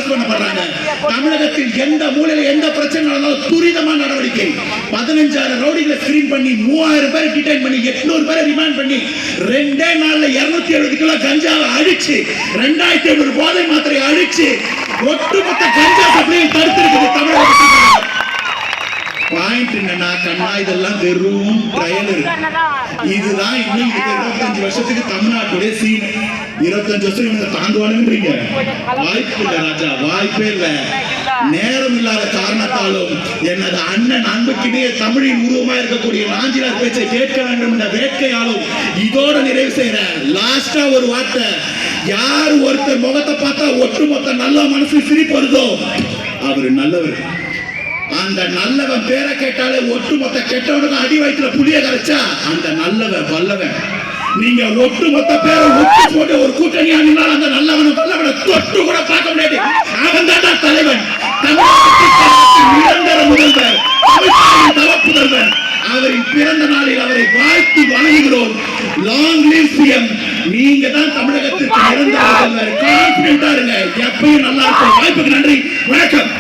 Arrest பண்ணப்படுறாங்க. தமிழகத்தில் எந்த மூலையில் எந்த பிரச்சனை நடந்தாலும் துரிதமான நடவடிக்கை. 15,000 ரவுடிகளை ஸ்கிரீன் பண்ணி 3000 பேரை டிடைன் பண்ணி 800 பேரை ரிமாண்ட் பண்ணி 2 நாள்ல 270 கிலோ கஞ்சாவை அடிச்சு 2500 போதை மாத்திரை அடிச்சு ஒட்டுமொத்த கஞ்சா சப்ளையை தடுத்திருக்குது தமிழகத்தில். பாயிண்ட் என்னன்னா கண்ணா இதெல்லாம் வெறும் ட்ரையல். இதுதான் இன்னும் 25 வருஷத்துக்கு தமிழ்நாட்டுடைய சீன். 25 வருஷம் இவங்க தாங்குவானுன்றீங்க? வாய்ப்பு இல்லை ராஜா, வாய்ப்பே இல்லை. நேரம் இல்லாத காரணத்தாலும் எனது அண்ணன் அன்புக்கிடையே தமிழின் உருவமா இருக்கக்கூடிய நாஞ்சிலார் பேச்சை கேட்க வேண்டும் என்ற வேட்கையாலும் இதோட நிறைவு செய்யறேன். லாஸ்டா ஒரு வார்த்தை, யார் ஒருத்தர் முகத்தை பார்த்தா ஒட்டுமொத்த நல்ல மனசு சிரிப்பு வருதோ அவரு நல்லவர். அந்த நல்லவன் பேரை கேட்டாலே ஒட்டுமொத்த கெட்டவனுக்கு அடி வயிற்றுல புளிய கரைச்சா அந்த நல்லவன் வல்லவன். நீங்க ஒட்டுமொத்த பேரை ஒட்டு போட்டு ஒரு கூட்டணி அணினால் அந்த நல்லவனை வல்லவனை தொட்டு கூட பார்க்க முடியாது. அவன் தான் தலைவன், நிரந்தர முதல்வர், புதல்வன். அவரின் பிறந்த நாளில் அவரை வாழ்த்தி வணங்குகிறோம். Long live CM. நீங்க தான் தமிழகத்திற்கு நிரந்தர முதல்வர். கான்பிடென்டா இருங்க, எப்பயும் நல்லா இருக்கும். வாய்ப்புக்கு நன்றி, வணக்கம்.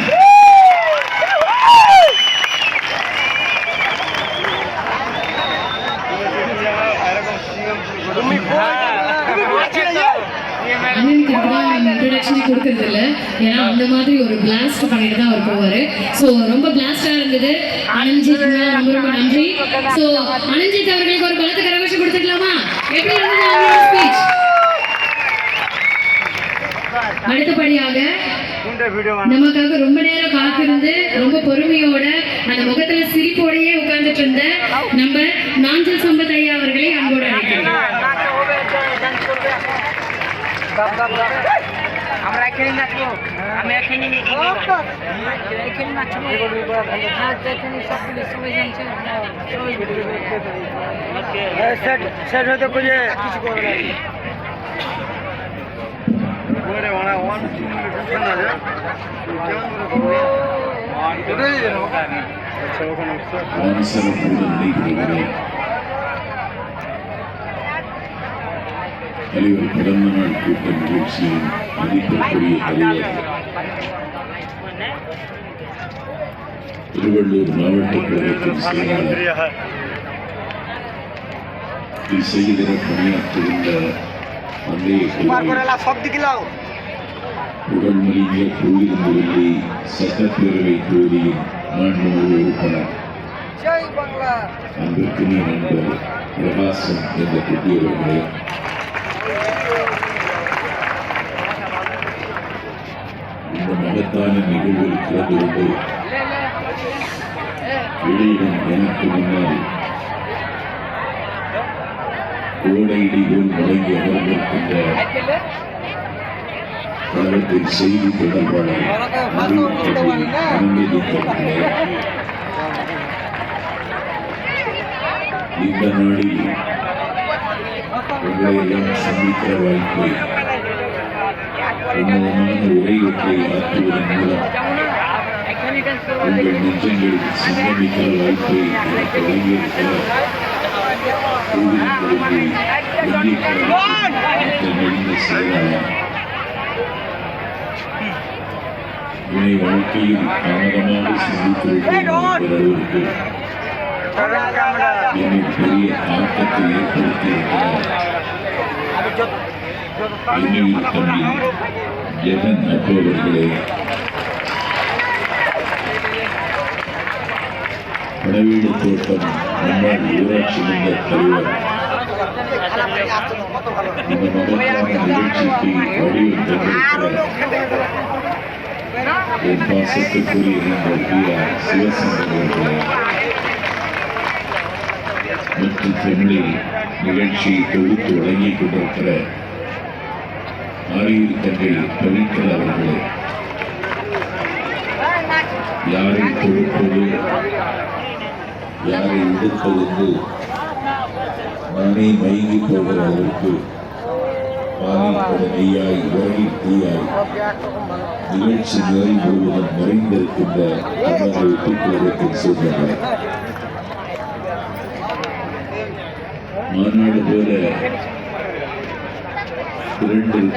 கொடுக்கறது இல்ல, ஏன்னா அந்த மாதிரி ஒரு பிளாஸ்ட் பண்ணிட்டு தான் அவர் போவாரு. ஸோ ரொம்ப பிளாஸ்டா இருந்தது. அனஞ்சித் ரொம்ப ரொம்ப நன்றி. ஸோ அனஞ்சித் அவர்களுக்கு ஒரு பலத்த கரகோஷம் கொடுத்துக்கலாமா? எப்படி இருந்தது அவரோட ஸ்பீச்? அடுத்தபடியாக நமக்காக ரொம்ப நேரம் காத்திருந்து ரொம்ப பொறுமையோட அந்த முகத்துல சிரிப்போடையே உட்கார்ந்துட்டு இருந்த நம்ம நாஞ்சில் சம்பத் ஐயா அவர்களை அன்போடு அழைக்கிறோம். আমরা এখানে নাচবো, আমি এখানে এখানে নাচবো। হ্যাঁ এখানে সবগুলো সবাই জানছে। সেট হয়তো করে কিছু করবে না। ওরে ওরা ওয়ান টু না যা আচ্ছা ওখানে தலைவர் பிறந்த நாள் கூட்ட நிகழ்ச்சியின் மதிப்பிற்குரிய தலைவர் திருவள்ளூர் மாவட்ட கழகத்தின் செயலாளர் செய்கிற பணியாற்றுகின்ற உடல்மொழிய கோயிலிருந்து சட்டப்பேரவை தொகுதியின் மாண்புமிகு உறுப்பினர் அன்பிற்குரிய நண்பர் பிரகாசம் என்ற குட்டியவர்களே, இந்த மகத்தான நிகழ்வில் கலந்து கொண்டு வெளியிடும் எனக்கு முன்னால் கோடையிடி போல் வழங்கி அமர்ந்திருக்கின்ற கழகத்தின் செய்தி தொடர்பாளர் இந்த நாளில் உங்களை எல்லாம் சந்திக்கிற வாய்ப்பை உன்னதமான உரையொற்றை ஆற்றுவதன் மூலம் உங்கள் நெஞ்சங்களில் சங்கமிக்கிற வாய்ப்பை வழங்கியிருக்கிறார். இணை வாழ்க்கையில் தாமதமாக சிந்தித்திருப்பவருக்கு என்னும் பெரிய தாக்கத்தை ஏற்படுத்தியிருக்கிறார். என்னையில் தம்பி ஜெகன் அப்பவர்களே, படவீடு தோட்டம் முன்னாள் ஊராட்சி மன்ற தலைவர், இந்த மகத்தான நிகழ்ச்சிக்கு வடிவமைத்திருக்கிறார். என் பாசத்துக்குரிய நண்பர் பி.ஆர். சிவசங்கர் அவர்களே மற்றும் தமிழில் நிகழ்ச்சியை தொகுத்து வழங்கிக் கொண்டிருக்கிற ஆரியர் தங்கள் பவித்ரா அவர்களே, யாரை தொடுப்பது யாரை எடுப்பது என்று நானே மயங்கி போகிற அளவுக்கு பாலிப்பட நெய்யாய் உலகில் தீயாய் நிகழ்ச்சி நிலை முழுவதும் மறைந்திருக்கின்ற தமிழக ஒட்டுக்கழகத்தின் சூழ்நிலை மாநாடு போல 2